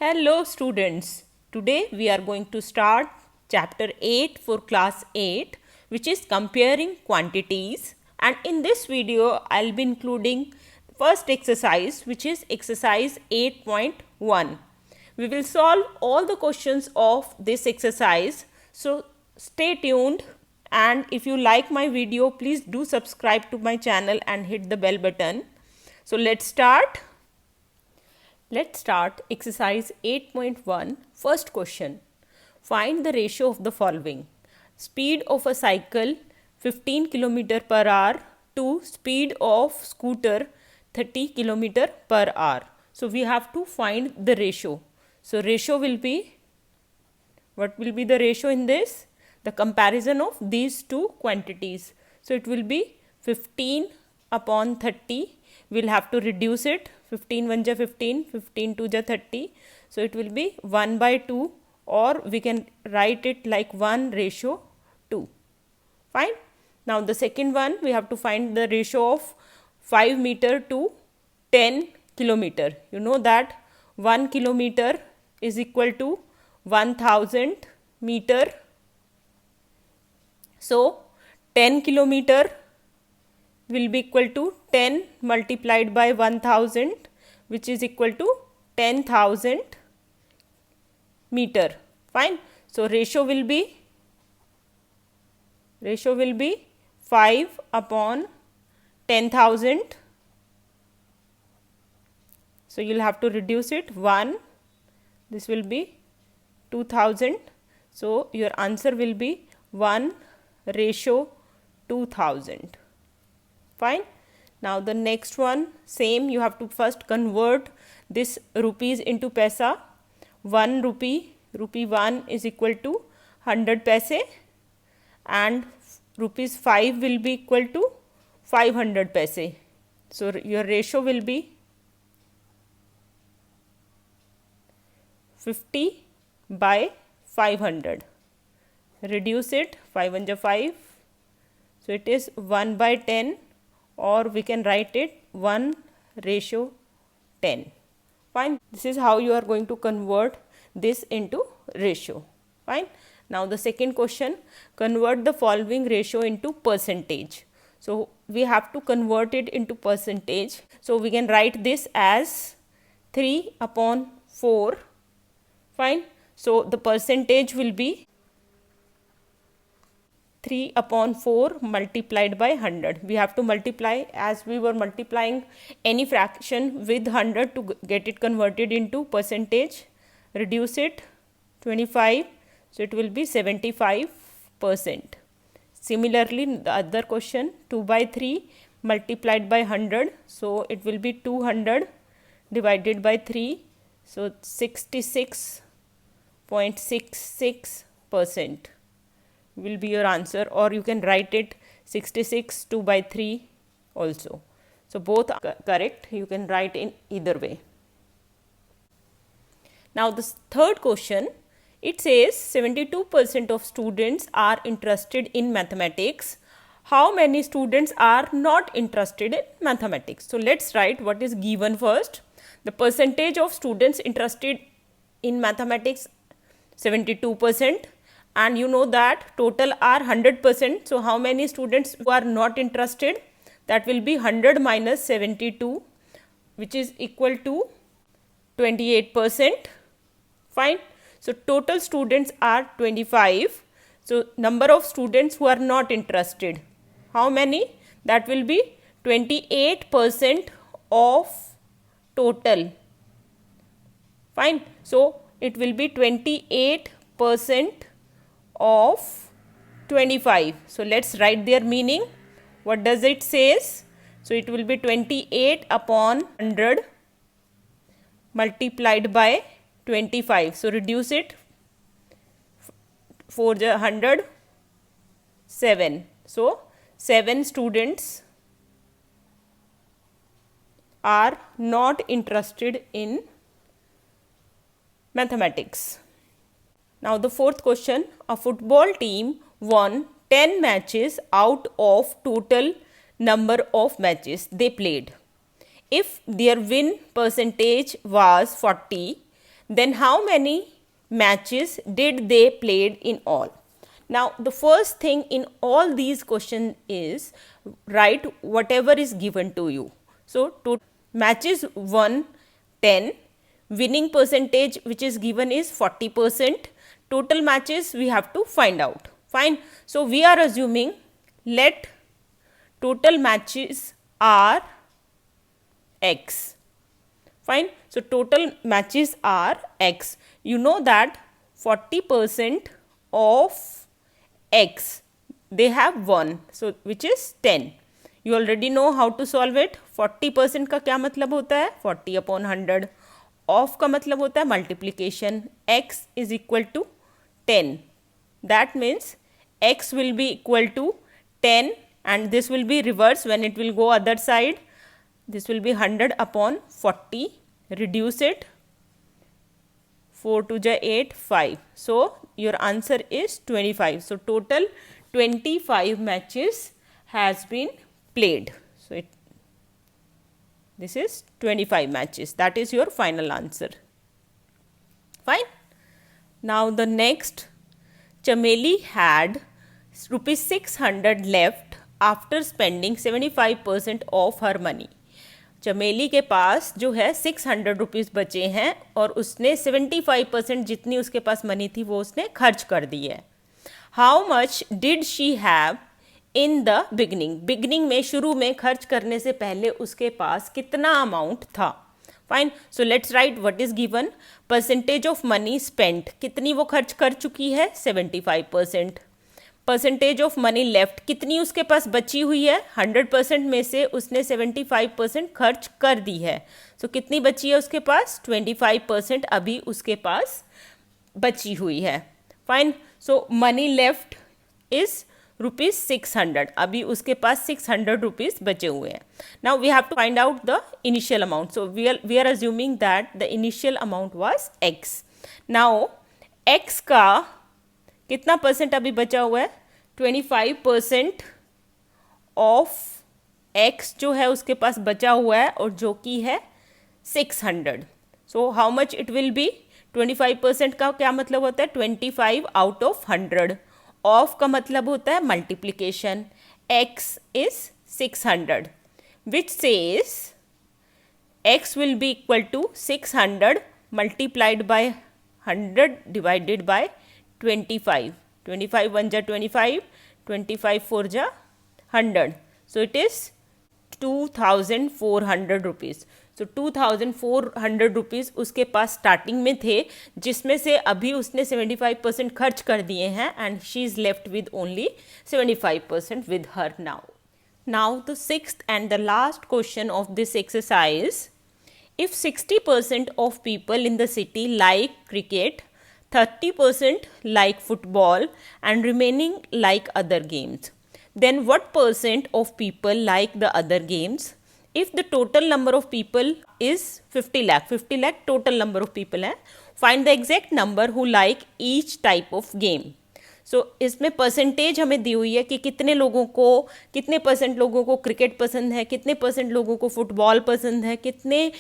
Hello students, today we are going to start chapter 8 for class 8, which is comparing quantities, and in this video I will be including first exercise, which is exercise 8.1. We will solve all the questions of this exercise, so stay tuned, and if you like my video please do subscribe to my channel and hit the bell button. So let's start. Let's start exercise 8.1. First question. Find the ratio of the following. Speed of a cycle 15 km per hour to speed of scooter 30 km per hour. So we have to find the ratio. So ratio will be, what will be the ratio in this? The comparison of these two quantities. So it will be 15 upon 30. We'll have to reduce it. 15 1 ja 15, 15 2 ja 30. So it will be 1 by 2, or we can write it like 1:2. Fine. Now the second one, we have to find the ratio of 5 meter to 10 kilometer. You know that 1 kilometer is equal to 1000 meter. So 10 kilometer will be equal to 10 multiplied by 1000, which is equal to 10,000 meter. Fine. So ratio will be 5 upon 10,000. So you will have to reduce it 1. This will be 2000. So your answer will be 1:2000. Fine. Now the next one, same, you have to first convert this rupees into paisa. 1 rupee, rupee 1 is equal to 100 paise, and rupees 5 will be equal to 500 paise. So your ratio will be 50 by 500. Reduce it, 5 1 ja 5. So it is 1 by 10, or we can write it 1:10. Fine. This is how you are going to convert this into ratio. Fine. Now the second question, convert the following ratio into percentage. So we have to convert it into percentage. So we can write this as 3 upon 4. Fine. So the percentage will be 3 upon 4 multiplied by 100. We have to multiply, as we were multiplying any fraction with 100 to get it converted into percentage. Reduce it, 25. So it will be 75%. Similarly, the other question, 2 by 3 multiplied by 100. So it will be 200 divided by 3. So 66.66% will be your answer, or you can write it 66 2 by 3 also. So both are correct, you can write in either way. Now the third question, it says 72% of students are interested in mathematics. How many students are not interested in mathematics? So let's write what is given first. The percentage of students interested in mathematics 72%. And you know that total are 100%. So how many students who are not interested? That will be 100 minus 72, which is equal to 28%. Fine. So total students are 25. So number of students who are not interested, how many? That will be 28% of total. Fine. So it will be 28% of 25. So let's write their meaning. What does it says? So it will be 28 upon 100 multiplied by 25. So reduce it, 4 100, 7. So 7 students are not interested in mathematics. Now the fourth question, a football team won 10 matches out of total number of matches they played. If their win percentage was 40, then how many matches did they played in all? Now the first thing in all these questions is write whatever is given to you. So to matches won 10, winning percentage which is given is 40%, total matches we have to find out. Fine. So we are assuming let total matches are x. Fine. So total matches are x. You know that 40% of x they have won, so which is 10. You already know how to solve it. 40% का क्या मतलब होता है? 40 upon 100. Of का मतलब होता है multiplication. x is equal to 10. That means x will be equal to 10 and this will be reverse when it will go other side. This will be 100 upon 40. Reduce it. 4 to the 8, 5. So your answer is 25. So total 25 matches has been played. So this is 25 matches. That is your final answer. Fine. Now the next, Chameli had rupees 600 left after spending 75% of her money. चमेली के पास जो है 600 rupees बचे हैं और उसने 75% जितनी उसके पास मनी थी वो उसने खर्च कर दी है. How much did she have in the beginning में शुरू में खर्च करने से पहले उसके पास कितना अमाउंट था. Fine. So let's write what is given. Percentage of money spent, कितनी वो खर्च कर चुकी है? 75%. परसेंटेज ऑफ मनी लेफ्ट, कितनी उसके पास बची हुई है? 100% में से उसने 75% खर्च कर दी है. सो कितनी बची है उसके पास? 25% अभी उसके पास बची हुई है. Fine. So money left is rupees 600. अभी उसके पास 600 रुपीज बचे हुए हैं. Now we have to find out the initial amount. So we are assuming that the initial amount was x. Now x का कितना परसेंट अभी बचा हुआ है? 25% ऑफ x जो है उसके पास बचा हुआ है और जो कि है 600. So how much it will B? 25% का क्या मतलब होता है? 25 आउट ऑफ 100. ऑफ का मतलब होता है multiplication. x is 600 which says x will be equal to 600 multiplied by 100 divided by 25. 25 1 जा 25, 25 4 जा 100. So it is 2400 rupees. So 2400 rupees उसके पास स्टार्टिंग में थे जिसमें से अभी उसने 75% खर्च कर दिए हैं and she is left with only 75% with her now. Now the sixth and the last question of this exercise. If 60% of people in the city like cricket, 30% like football and remaining like other games, then what percent of people like the other games? If the total number of people is 50 lakh total number of people है, find the exact number who like each type of game. So इसमें percentage हमें दी हुई है कि कितने लोगों को, कितने परसेंट लोगों को क्रिकेट पसंद है, कितने परसेंट लोगों को फुटबॉल पसंद है, कितने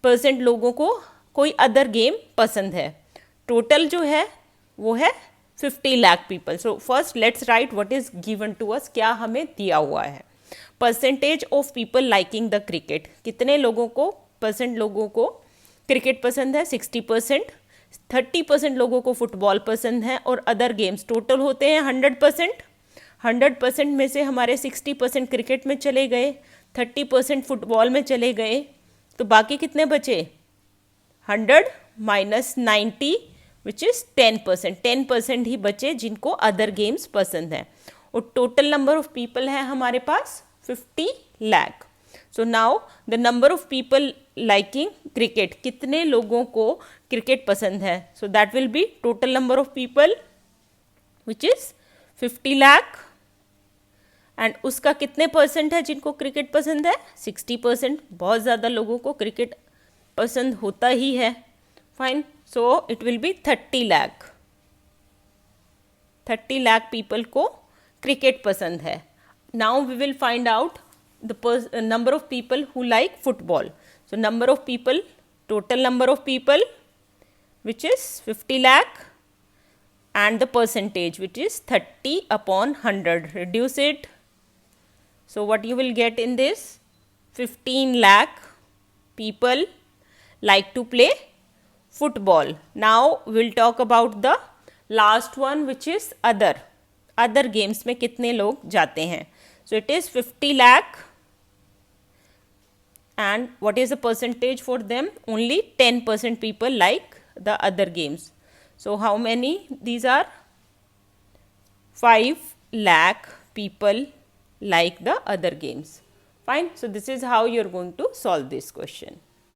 परसेंट लोगों को कोई अदर गेम पसंद है. टोटल जो है वो है 50 lakh people. So first let's write what is given to us. क्या हमें दिया हुआ है? Percentage of people liking the cricket, कितने लोगों को, परसेंट लोगों को क्रिकेट पसंद है? 60%. 30% लोगों को फुटबॉल पसंद है और अदर गेम्स टोटल होते हैं 100%. 100% में से हमारे 60% क्रिकेट में चले गए, 30% फुटबॉल में चले गए, तो बाकी कितने बचे? 100 माइनस 90 विच इज़ 10%. 10% ही बचे जिनको अदर गेम्स पसंद है और टोटल नंबर ऑफ पीपल है हमारे पास 50 lakh. So now the number of people liking cricket, कितने लोगों को क्रिकेट पसंद है? So that will be total number of people which is 50 lakh and उसका कितने परसेंट है जिनको क्रिकेट पसंद है? 60%. बहुत ज़्यादा लोगों को क्रिकेट पसंद होता ही है. Fine. So it will be 30 lakh. 30 lakh people को क्रिकेट पसंद है. Now we will find out the number of people who like football. So number of people, total number of people which is 50 lakh, and the percentage, which is 30 upon 100. Reduce it. So, what you will get in this? 15 lakh people like to play football. Now, we will talk about the last one, which is other. Other games में कितने लोग जाते हैं? So, it is 50 lakh, and what is the percentage for them? Only 10% people like the other games. So, how many? These are 5 lakh people like the other games. Fine. So, this is how you are going to solve this question.